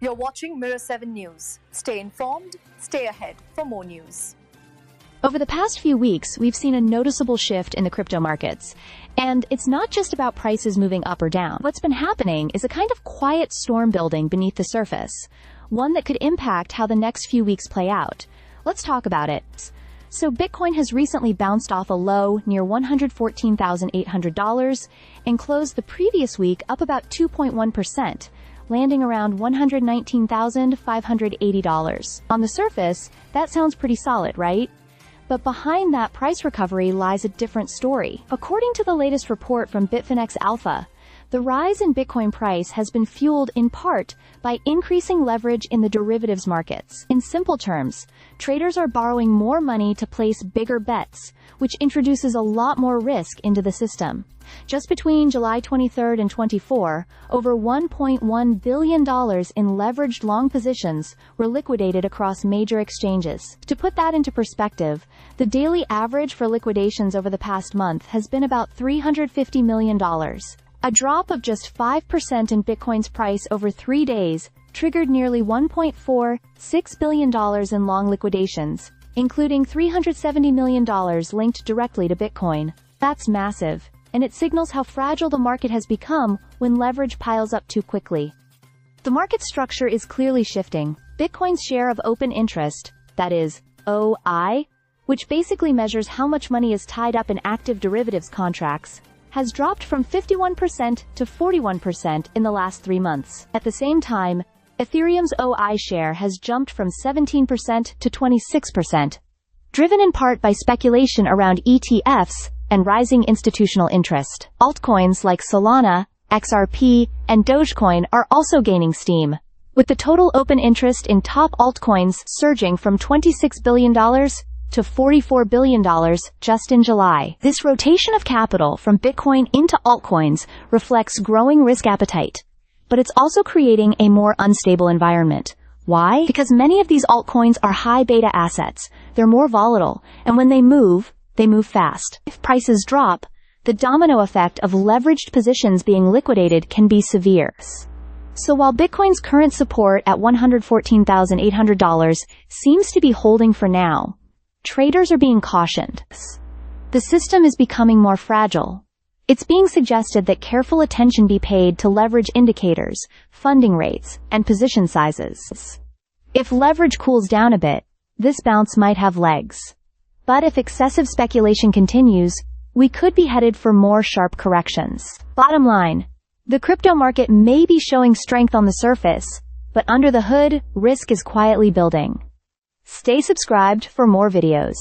You're watching Mirror 7 News. Stay informed, stay ahead for more news. Over the past few weeks, we've seen a noticeable shift in the crypto markets. And it's not just about prices moving up or down. What's been happening is a kind of quiet storm building beneath the surface, one that could impact how the next few weeks play out. Let's talk about it. So Bitcoin has recently bounced off a low near $114,800 and closed the previous week up about 2.1%. Landing around $119,580. On the surface, that sounds pretty solid, right? But behind that price recovery lies a different story. According to the latest report from Bitfinex Alpha, the rise in Bitcoin price has been fueled in part by increasing leverage in the derivatives markets. In simple terms, traders are borrowing more money to place bigger bets, which introduces a lot more risk into the system. Just between July 23rd and 24, over $1.1 billion in leveraged long positions were liquidated across major exchanges. To put that into perspective, the daily average for liquidations over the past month has been about $350 million. A drop of just 5% in Bitcoin's price over 3 days triggered nearly $1.46 billion in long liquidations, including $370 million linked directly to Bitcoin. That's massive, and it signals how fragile the market has become when leverage piles up too quickly. The market structure is clearly shifting. Bitcoin's share of open interest, that is, OI, which basically measures how much money is tied up in active derivatives contracts, has dropped from 51% to 41% in the last 3 months. At the same time, Ethereum's OI share has jumped from 17% to 26%, driven in part by speculation around ETFs and rising institutional interest. Altcoins like Solana, XRP, and Dogecoin are also gaining steam, with the total open interest in top altcoins surging from $26 billion to $44 billion just in July. This rotation of capital from Bitcoin into altcoins reflects growing risk appetite, but it's also creating a more unstable environment. Why? Because many of these altcoins are high beta assets. They're more volatile, and when they move fast. If prices drop, the domino effect of leveraged positions being liquidated can be severe. So while Bitcoin's current support at $114,800 seems to be holding for now, traders are being cautioned. The system is becoming more fragile. It's being suggested that careful attention be paid to leverage indicators, funding rates, and position sizes. If leverage cools down a bit, this bounce might have legs. But if excessive speculation continues, we could be headed for more sharp corrections. Bottom line, the crypto market may be showing strength on the surface, but under the hood, risk is quietly building. Stay subscribed for more videos.